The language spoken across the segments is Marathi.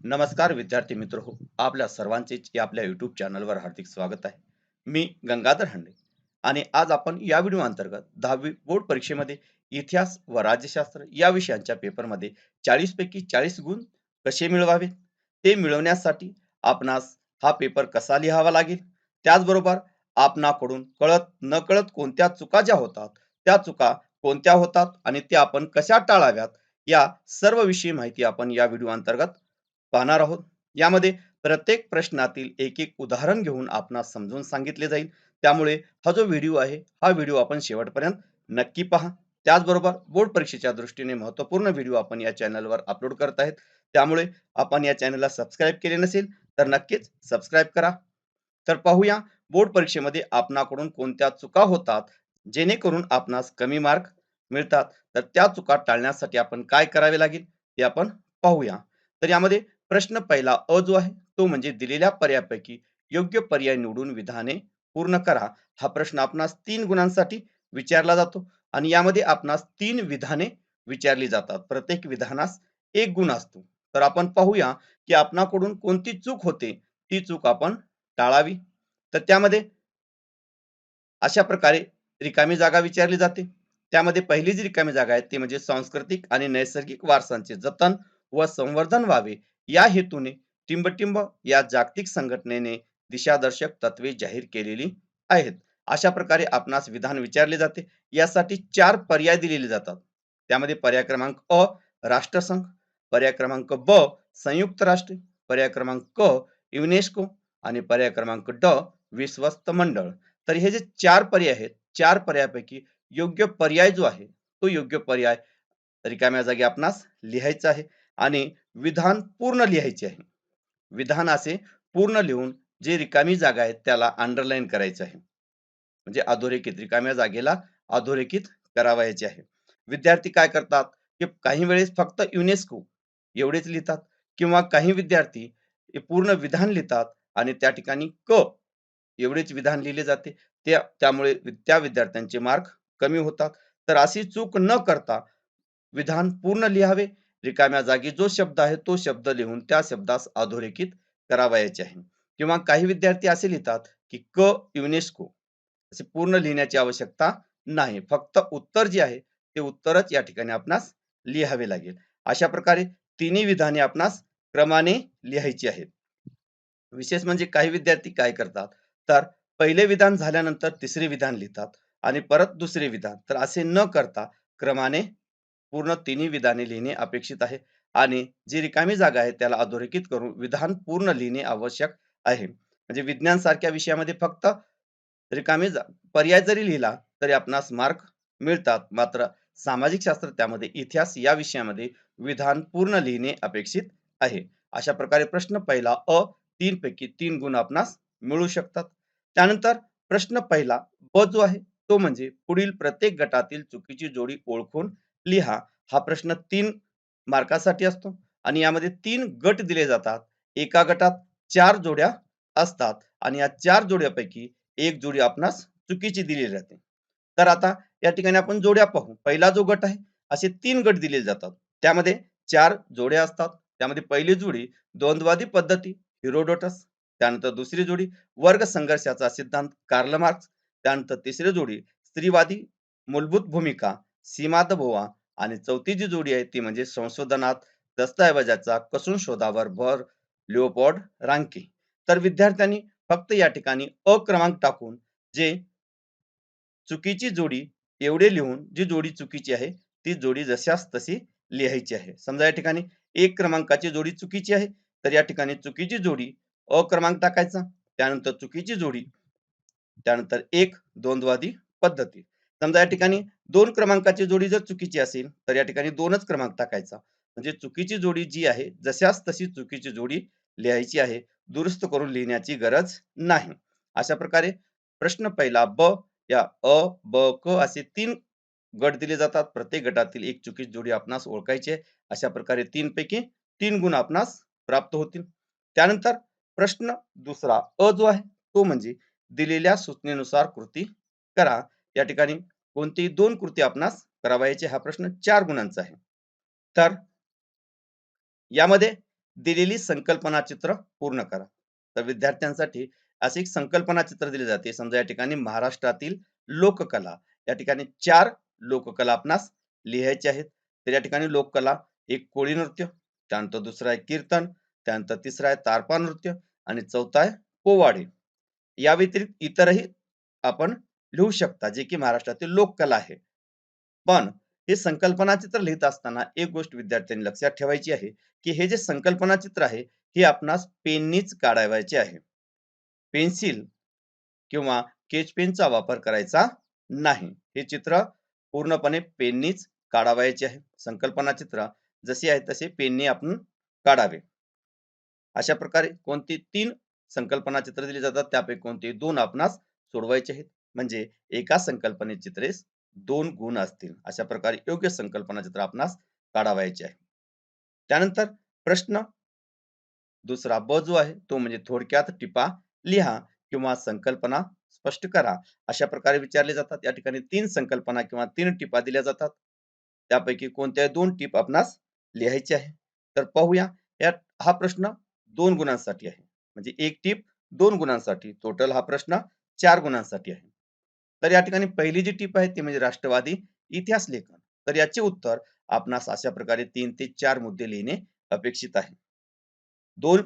नमस्कार विद्यार्थी मित्र हो, आपल्या सर्वांचेच या आपल्या यूट्यूब चॅनलवर हार्दिक स्वागत आहे. मी गंगाधर हंडे आणि आज आपण या व्हिडिओ अंतर्गत 10वी बोर्ड परीक्षेमध्ये इतिहास व राज्यशास्त्र या विषयांच्या पेपरमध्ये 40 पैकी 40 गुण कसे मिळवावेत ते मिळवण्यासाठी आपणास हा पेपर कसा लिहावा लागेल, त्याचबरोबर आपणाकडून कळत नकळत कोणत्या चुका ज्या होतात त्या चुका कोणत्या होतात आणि त्या आपण कशा टाळाव्यात या सर्व विषयी माहिती आपण या व्हिडिओ अंतर्गत पाहणार आहोत. यामध्ये प्रत्येक प्रश्नातील एक एक उदाहरण घेऊन आपणास समजून सांगितले जाईल. त्यामुळे हा जो व्हिडिओ आहे हा व्हिडिओ आपण शेवटपर्यंत नक्की पहा. त्याचबरोबर बोर्ड परीक्षेच्या दृष्टीने महत्त्वपूर्ण व्हिडिओ आपण या चॅनलवर अपलोड करत आहेत. त्यामुळे आपण या चॅनलला सबस्क्राईब केले नसेल तर नक्कीच सबस्क्राईब करा. तर पाहूया बोर्ड परीक्षेमध्ये आपणाकडून कोणत्या चुका होतात जेणेकरून आपणास कमी मार्क मिळतात. तर त्या चुका टाळण्यासाठी आपण काय करावे लागेल ते आपण पाहूया. तर यामध्ये प्रश्न पहिला अ जो आहे तो म्हणजे दिलेल्या पर्यायापैकी योग्य पर्याय निवडून विधाने पूर्ण करा. हा प्रश्न आपणास 3 गुणांसाठी विचारला जातो आणि यामध्ये आपणास 3 विधाने विचारली जातात. प्रत्येक विधानास 1 गुण असतो. तर आपण पाहूया की आपणाकडून कोणती चूक होते, ती चूक आपण टाळावी. तर त्यामध्ये अशा प्रकारे रिकामी जागा विचारली जाते. त्यामध्ये पहिली जी रिकामी जागा आहे ती म्हणजे सांस्कृतिक आणि नैसर्गिक वारसांचे जतन व संवर्धन व्हावे या हेतूने टिंबटिंब या जागतिक संघटनेने दिशादर्शक तत्वे जाहीर केलेली आहेत. अशा प्रकारे आपणास विधान विचारले जाते. यासाठी 4 पर्याय दिलेले जातात. त्यामध्ये पर्याय क्रमांक अ राष्ट्रसंघ, पर्याय क्रमांक ब संयुक्त राष्ट्र, पर्याय क्रमांक क युनेस्को आणि पर्याय क्रमांक ड विश्वस्त मंडळ. तर हे जे 4 पर्याय आहेत, 4 पर्यायापैकी योग्य पर्याय जो आहे तो योग्य पर्याय रिकाम्या जागी आपणास लिहायचा आहे आणि विधान पूर्ण लिहायचे आहे. विधान असे पूर्ण लिहून जे रिकामी जागा आहे त्याला अंडरलाईन करायचं आहे. म्हणजे अधोरेखित रिकाम्या जागेला अधोरेखित करावयाचे आहे. विद्यार्थी काय करतात की काही वेळेस फक्त युनेस्को एवढेच लिहितात किंवा काही विद्यार्थी हे पूर्ण विधान लिहितात आणि त्या ठिकाणी क एवढेच विधान लिहिले जाते. त्यामुळे त्या विद्यार्थ्यांचे मार्क कमी होतात. तर अशी चूक न करता विधान पूर्ण लिहावे. रिकाम्या जागी जो शब्द आहे तो शब्द लिहून त्या शब्दास अधोरेखित करावयाचे आहे. किंवा काही विद्यार्थी असे लिहितात की क युनेस्को असे पूर्ण लिहिण्याची आवश्यकता नाही. फक्त उत्तर जे आहे ते उत्तरच या ठिकाणी आपणास लिहावे लागेल. अशा प्रकारे तिन्ही विधाने आपणास क्रमाने लिहायची आहेत. विशेष म्हणजे काही विद्यार्थी काय करतात, तर पहिले विधान झाल्यानंतर तिसरे विधान लिहितात आणि परत दुसरे विधान. तर असे न करता क्रमाने पूर्ण तिन्ही विधाने लिहिणे अपेक्षित आहे आणि जी रिकामी जागा आहे त्याला अधोरेखित करून विधान पूर्ण लिहिणे आवश्यक आहे. म्हणजे विज्ञान सारख्या विषयामध्ये फक्त रिकामी पर्याय जरी लिहिला तरी आपणास मार्क मिळतात. मात्र सामाजिक शास्त्र त्यामध्ये इतिहास या विषयामध्ये विधान पूर्ण लिहिणे अपेक्षित आहे. अशा प्रकारे प्रश्न पहिला अ 3 पैकी 3 गुण आपणास मिळू शकतात. त्यानंतर प्रश्न पहिला ब जो आहे तो म्हणजे पुढील प्रत्येक गटातील चुकीची जोडी ओळखून लिहा. हा प्रश्न 3 मार्कासाठी असतो आणि यामध्ये 3 गट दिले जातात. एका गटात 4 जोड्या असतात आणि या 4 जोड्यापैकी एक जोडी आपणास चुकीची दिलेली जाते. तर आता या ठिकाणी आपण जोड्या पाहू. पहिला जो गट आहे असे 3 गट दिले जातात. त्यामध्ये 4 जोड्या असतात. त्यामध्ये पहिली जोडी द्वंद्वादी पद्धती हिरोडोटस, त्यानंतर दुसरी जोडी वर्ग संघर्षाचा सिद्धांत कार्ल मार्क्स, त्यानंतर तिसरी जोडी स्त्रीवादी मूलभूत भूमिका सीमात बोआ आणि चौथी जी जोडी आहे ती म्हणजे संशोधनात दस्तऐवजाचा कसून शोधावर भर लिओपोल्ड रांके. तर विद्यार्थ्यांनी फक्त या ठिकाणी अ टाकून जे चुकीची जोडी एवढे लिहून जी जोडी चुकीची आहे ती जोडी जशास तशी लिहायची आहे. समजा या ठिकाणी 1 क्रमांकाची जोडी चुकीची आहे तर या ठिकाणी चुकीची जोडी अ टाकायचा, त्यानंतर चुकीची जोडी, त्यानंतर एक द्वंद्वादी पद्धती. समजा या ठिकाणी 2 क्रमांकाची जोडी जर चुकीची असेल तर या ठिकाणी 2च क्रमांक टाकायचा. म्हणजे चुकीची जोडी जी आहे जशास तशी चुकीची जोडी लिहायची आहे. दुरुस्त करून लिहिण्याची गरज नाही. अशा प्रकारे प्रश्न पहिला ब या अ, ब, क असे 3 गट दिले जातात. प्रत्येक गटातील एक चुकीची जोडी आपणास ओळखायची आहे. अशा प्रकारे 3 पैकी 3 गुण आपणास प्राप्त होतील. त्यानंतर प्रश्न दुसरा अ जो आहे तो म्हणजे दिलेल्या सूचनेनुसार कृती करा. या ठिकाणी कोणतीही 2 कृती आपणास करावयाची. हा प्रश्न 4 गुणांचा आहे. तर यामध्ये दिलेली संकल्पना चित्र पूर्ण करा. तर विद्यार्थ्यांसाठी असे एक संकल्पना चित्र दिले जाते. समजा या ठिकाणी महाराष्ट्रातील लोककला, या ठिकाणी 4 लोककला आपणास लिहायचे आहेत. तर या ठिकाणी लोककला, एक कोळी नृत्य, त्यानंतर दुसरा आहे कीर्तन, त्यानंतर तिसरा आहे तारपा नृत्य आणि चौथा आहे पोवाडे. या व्यतिरिक्त इतरही आपण लिहू शकता, जे की महाराष्ट्रातील लोककला आहे. पण हे संकल्पना चित्र लिहित असताना एक गोष्ट विद्यार्थ्यांनी लक्षात ठेवायची आहे, की हे जे संकल्पना चित्र आहे, हे आपणास पेननीच काढावयाचे आहे. पेन्सिल किंवा स्केच पेनचा वापर करायचा नाही. हे चित्र पूर्णपणे पेननीच काढावयाचे आहे. संकल्पना चित्र जसे आहे तसे पेनने आपण काढावे. अशा प्रकारे कोणती 3 संकल्पना चित्र दिली जातात, त्यापैकी कोणते 2 आपणास सोडवायचे आहेत. म्हणजे एका संकल्पनेत चित्रेस 2 गुण असतील. अशा प्रकारे योग्य संकल्पना चित्र आपणास काढावयाचे आहे. त्यानंतर प्रश्न दुसरा ब जो आहे तो म्हणजे थोडक्यात टिपा लिहा किंवा संकल्पना स्पष्ट करा. अशा प्रकारे विचारले जातात. या ठिकाणी 3 संकल्पना किंवा 3 टिपा दिल्या जातात. त्यापैकी कोणत्याही 2 टिप आपणास लिहायची आहे. तर पाहूया. हा प्रश्न 2 गुणांसाठी आहे. म्हणजे 1 टिप 2 गुणांसाठी. टोटल हा प्रश्न 4 गुणांसाठी आहे. तर या ठिकाणी पहिली जी टिप आहे ती म्हणजे राष्ट्रवादी इतिहास लेखन. तर याचे उत्तर आपणास अशा प्रकारे 3 ते 4 मुद्दे लिहिणे अपेक्षित आहे. 2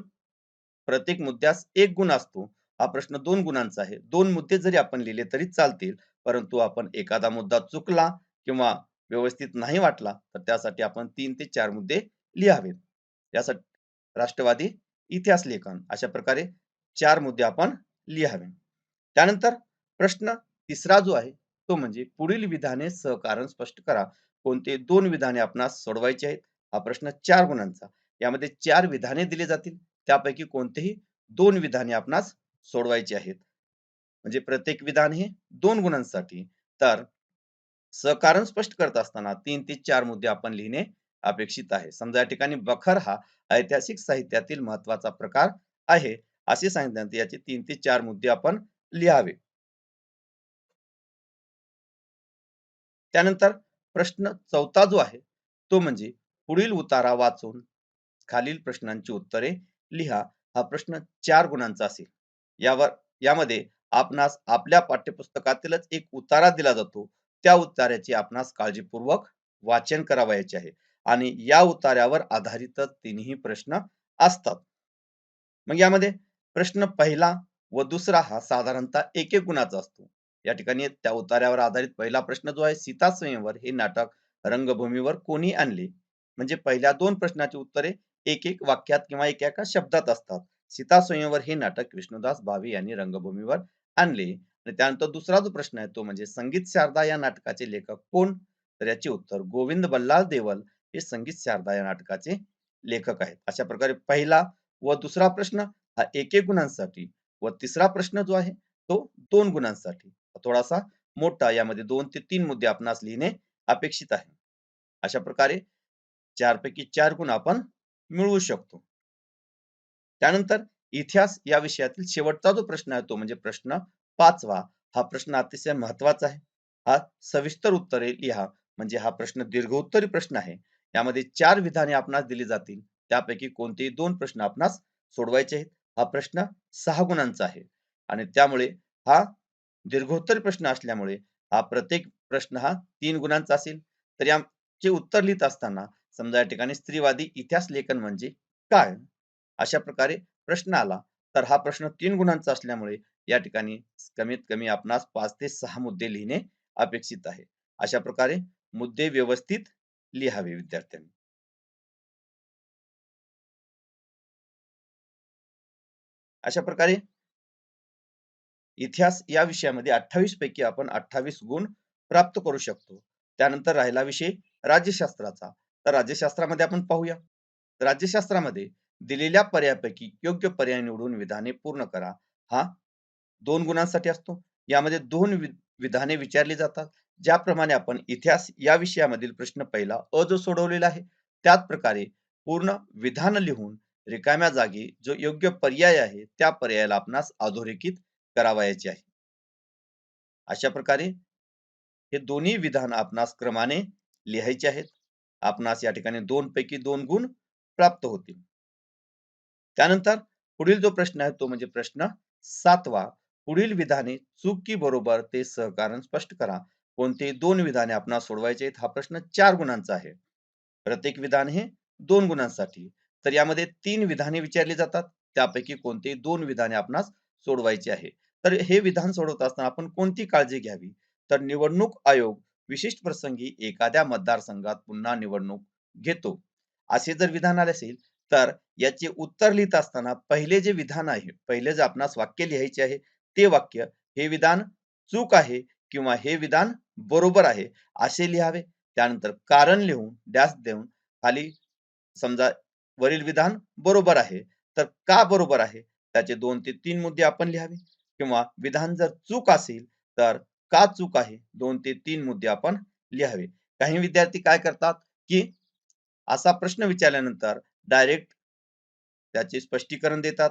प्रत्येक मुद्द्यास 1 गुण असतो. हा प्रश्न 2 गुणांचा आहे. 2 मुद्दे जरी आपण लिहिले तरी चालतील. परंतु आपण एखादा मुद्दा चुकला किंवा व्यवस्थित नाही वाटला, तर त्यासाठी आपण 3 ते 4 मुद्दे लिहावेत. यासाठी राष्ट्रवादी इतिहास लेखन अशा प्रकारे 4 मुद्दे आपण लिहावे. त्यानंतर प्रश्न तिसरा जो आहे, तो म्हणजे पुढील विधाने सहकारण स्पष्ट करा. कोणते 2 विधाने आपणास सोडवायची आहेत. हा प्रश्न 4 गुणांचा. यामध्ये 4 विधाने दिली जातील. त्यापैकी कोणतेही 2 विधाने आपणास सोडवायची आहेत. म्हणजे प्रत्येक विधान हे 2 गुणांसाठी. तर सहकारण स्पष्ट करत असताना 3 ते 4 मुद्दे आपण लिहिणे अपेक्षित आहे. समजा या ठिकाणी बखर हा ऐतिहासिक साहित्यातील महत्त्वाचा प्रकार आहे, असे सांगितल्यानंतर याचे 3 ते 4 मुद्दे आपण लिहावे. त्यानंतर प्रश्न चौथा जो आहे, तो म्हणजे पुढील उतारा वाचून खालील प्रश्नांची उत्तरे लिहा. हा प्रश्न 4 गुणांचा असेल. यावर यामध्ये आपणास आपल्या पाठ्यपुस्तकातीलच एक उतारा दिला जातो. त्या उतार्याचे आपणास काळजीपूर्वक वाचन करावयाचे आहे आणि या उतार्यावर आधारितच तिन्ही प्रश्न असतात. मग यामध्ये प्रश्न पहिला व दुसरा हा साधारणतः एक एक गुणाचा असतो. या ठिकाणी त्या उतार्यावर आधारित पहिला प्रश्न जो आहे, सीता स्वयंवर हे नाटक रंगभूमीवर कोणी आणले? म्हणजे पहिल्या 2 प्रश्नाची उत्तरे एक एक वाक्यात किंवा एका एका शब्दात असतात. सीता स्वयंवर हे नाटक विष्णुदास भावे यांनी रंगभूमीवर आणले. आणि त्यानंतर दुसरा जो प्रश्न आहे तो म्हणजे संगीत शारदा या नाटकाचे लेखक कोण? तर याचे उत्तर गोविंद बल्लाळ देवल हे संगीत शारदा या नाटकाचे लेखक आहेत. अशा प्रकारे पहिला व दुसरा प्रश्न हा एक एक गुणांसाठी व तिसरा प्रश्न जो आहे तो 2 गुणांसाठी. थोडासा मोठा, यामध्ये 2 ते 3 मुद्दे आपणास लिहिणे अपेक्षित आहे. अशा प्रकारे 4 पैकी 4 गुण आपण मिळवू शकतो. त्यानंतर इतिहास या विषयातील शेवटचा जो प्रश्न आहे तो म्हणजे प्रश्न 5वा. हा प्रश्न अतिशय महत्त्वाचा आहे. हा सविस्तर उत्तरे लिहा. म्हणजे हा प्रश्न दीर्घोत्तरी प्रश्न आहे. यामध्ये 4 विधाने आपणास दिली जातील. त्यापैकी कोणतेही 2 प्रश्न आपणास सोडवायचे आहेत. हा प्रश्न 6 गुणांचा आहे आणि त्यामुळे हा दीर्घोत्तरी प्रश्न असल्यामुळे हा प्रत्येक प्रश्न हा 3 गुणांचा असेल. तर याचे उत्तर लिहित असताना समजा या ठिकाणी स्त्रीवादी इतिहास लेखन म्हणजे काय? अशा प्रकारे प्रश्न आला, तर हा प्रश्न 3 गुणांचा असल्यामुळे या ठिकाणी कमीत कमी आपणास 5 ते 6 मुद्दे लिहिणे अपेक्षित आहे. अशा प्रकारे मुद्दे व्यवस्थित लिहावे विद्यार्थ्यांनी. अशा प्रकारे इतिहास या विषयामध्ये 28 पैकी आपण 28 गुण प्राप्त करू शकतो. त्यानंतर राहिला विषय राज्यशास्त्राचा. तर राज्यशास्त्रामध्ये आपण पाहूया. राज्यशास्त्रामध्ये दिलेल्या पर्यायापैकी योग्य पर्याय निवडून विधाने पूर्ण करा. हा 2 गुणांसाठी असतो. यामध्ये 2 विधाने विचारली जातात. ज्याप्रमाणे आपण इतिहास या विषयामधील प्रश्न पहिला जो सोडवलेला आहे, त्याच प्रकारे पूर्ण विधान लिहून रिकाम्या जागी जो योग्य पर्याय आहे, त्या पर्यायाला आपणास अधोरेखित करावयाचे आहे. अशा प्रकारे हे दोन्ही विधान आपणास क्रमाने लिहायचे आहेत. आपणास या ठिकाणी 2 पैकी 2 गुण प्राप्त होतील. त्यानंतर पुढील जो प्रश्न आहे तो म्हणजे प्रश्न 7वा. पुढील विधाने चूक की बरोबर ते सहकारण स्पष्ट करा. कोणते 2 विधाने आपणास सोडवायचे आहेत? हा प्रश्न 4 गुणांचा आहे. प्रत्येक विधान हे 2 गुणांसाठी. तर यामध्ये 3 विधाने विचारली जातात. त्यापैकी कोणते 2 विधाने आपणास सोडवायची आहे. तर हे विधान सोडवत असताना आपण कोणती काळजी घ्यावी? तर निवडणूक आयोग विशिष्ट प्रसंगी एखाद्या मतदारसंघात पुन्हा निवडणूक घेतो. असे जर विधान आले असेल, तर याचे उत्तर लिहित असताना पहिले जे विधान आहे, पहिले जे आपणास वाक्य लिहायचे आहे, ते वाक्य हे विधान चूक आहे किंवा हे विधान बरोबर आहे असे लिहावे. त्यानंतर कारण लिहून डॅश देऊन खाली समजा वरील विधान बरोबर आहे, तर का बरोबर आहे? त्याचे 2 ते 3 मुद्दे आपण लिहावे किंवा विधान जर चूक असेल, तर का चूक आहे? 2 ते 3 मुद्दे आपण लिहावे. काही विद्यार्थी काय करतात, की असा प्रश्न विचारल्यानंतर डायरेक्ट त्याचे स्पष्टीकरण देतात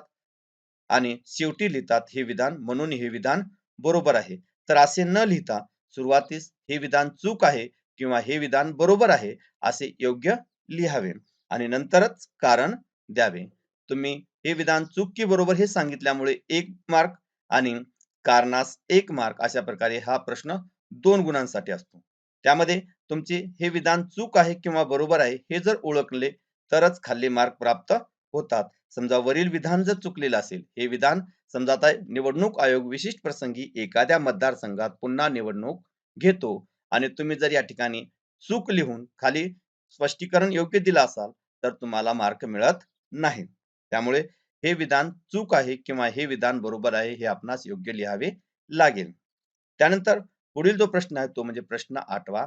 आणि शेवटी लिहितात हे विधान म्हणून हे विधान बरोबर आहे. तर असे न लिहिता सुरुवातीस हे विधान चूक आहे किंवा हे विधान बरोबर आहे असे योग्य लिहावे आणि नंतरच कारण द्यावे. तुम्ही हे विधान चूक की बरोबर हे सांगितल्यामुळे 1 मार्क आणि कारणास 1 मार्क अशा प्रकारे हा प्रश्न 2 गुणांसाठी असतो. त्यामध्ये तुमचे हे विधान चूक आहे किंवा बरोबर आहे हे जर ओळखले तरच खाली मार्क प्राप्त होतात. समजा वरील विधान जर चुकलेलं असेल, हे विधान समजा आता निवडणूक आयोग विशिष्ट प्रसंगी एखाद्या मतदारसंघात पुन्हा निवडणूक घेतो आणि तुम्ही जर या ठिकाणी चूक लिहून खाली स्पष्टीकरण योग्य दिलं असाल, तर तुम्हाला मार्क मिळत नाही. त्यामुळे हे विधान चूक आहे किंवा हे विधान बरोबर आहे हे आपणास योग्य लिहावे लागेल. त्यानंतर पुढील जो प्रश्न आहे तो म्हणजे प्रश्न 8वा.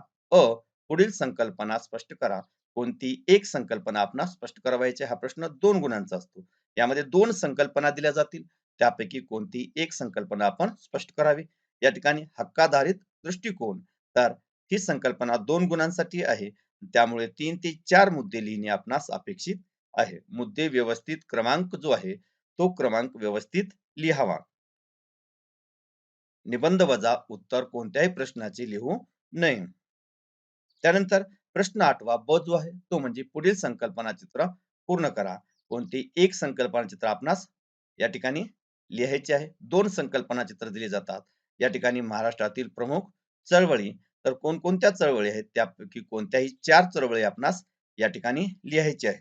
पुढील संकल्पना स्पष्ट करा. कोणती एक संकल्पना आपणास स्पष्ट करावयाची हा प्रश्न 2 गुणांचा असतो. यामध्ये 2 संकल्पना दिल्या जातील. त्यापैकी कोणती एक संकल्पना आपण स्पष्ट करावी. या ठिकाणी हक्काधारित दृष्टिकोन. तर ही संकल्पना 2 गुणांसाठी आहे. त्यामुळे 3 ते 4 मुद्दे लिहिणे आपणास अपेक्षित आहे. मुद्दे व्यवस्थित क्रमांक जो आहे, तो क्रमांक व्यवस्थित लिहावा. निबंध वजा उत्तर कोणत्याही प्रश्नाचे लिहू नये. त्यानंतर प्रश्न 8वा ब जो आहे तो म्हणजे पुढील संकल्पना चित्र पूर्ण करा. कोणती एक संकल्पना चित्र आपणास या ठिकाणी लिहायचे आहे. 2 संकल्पना चित्र दिले जातात. या ठिकाणी महाराष्ट्रातील प्रमुख चळवळी तर कोणकोणत्या चळवळी आहेत त्यापैकी कोणत्याही 4 चळवळी आपणास या ठिकाणी लिहायची आहे.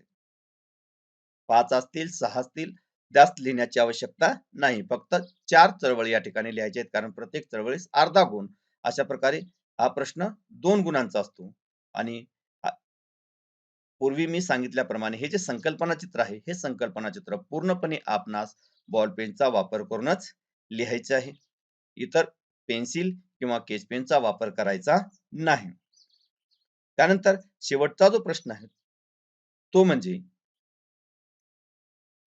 5 असतील, 6 असतील, जास्त लिहिण्याची आवश्यकता नाही. फक्त 4 चळवळी या ठिकाणी लिहायच्या आहेत. कारण प्रत्येक चळवळीस अर्धा गुण. अशा प्रकारे हा प्रश्न 2 गुणांचा असतो. आणि अ, पूर्वी मी सांगितल्याप्रमाणे हे जे संकल्पना चित्र आहे, हे संकल्पना चित्र पूर्णपणे आपणास बॉल पेनचा वापर करूनच लिहायचे आहे. इतर पेन्सिल किंवा स्केच पेनचा वापर करायचा नाही. त्यानंतर शेवटचा जो प्रश्न आहे, तो म्हणजे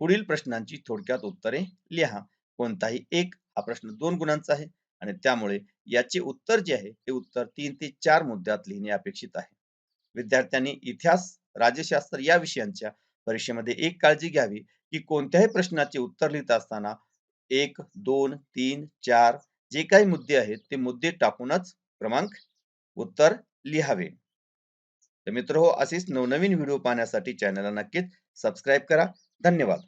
पुढील प्रश्नांची थोडक्यात उत्तरे लिहा. कोणताही एक हा प्रश्न 2 गुणांचा आहे आणि त्यामुळे याचे उत्तर जे आहे ते उत्तर 3 ते 4 मुद्द्यात लिहिणे अपेक्षित आहे. विद्यार्थ्यांनी इतिहास, राज्यशास्त्र या विषयांच्या परीक्षेमध्ये एक काळजी घ्यावी, की कोणत्याही प्रश्नाचे उत्तर लिहित असताना 1, 2, 3, 4 जे काही मुद्दे आहेत ते मुद्दे टाकूनच क्रमांक उत्तर लिहावे. तर मित्रहो असेच नवनवीन व्हिडिओ पाहण्यासाठी चॅनलला नक्कीच सबस्क्राईब करा. धन्यवाद.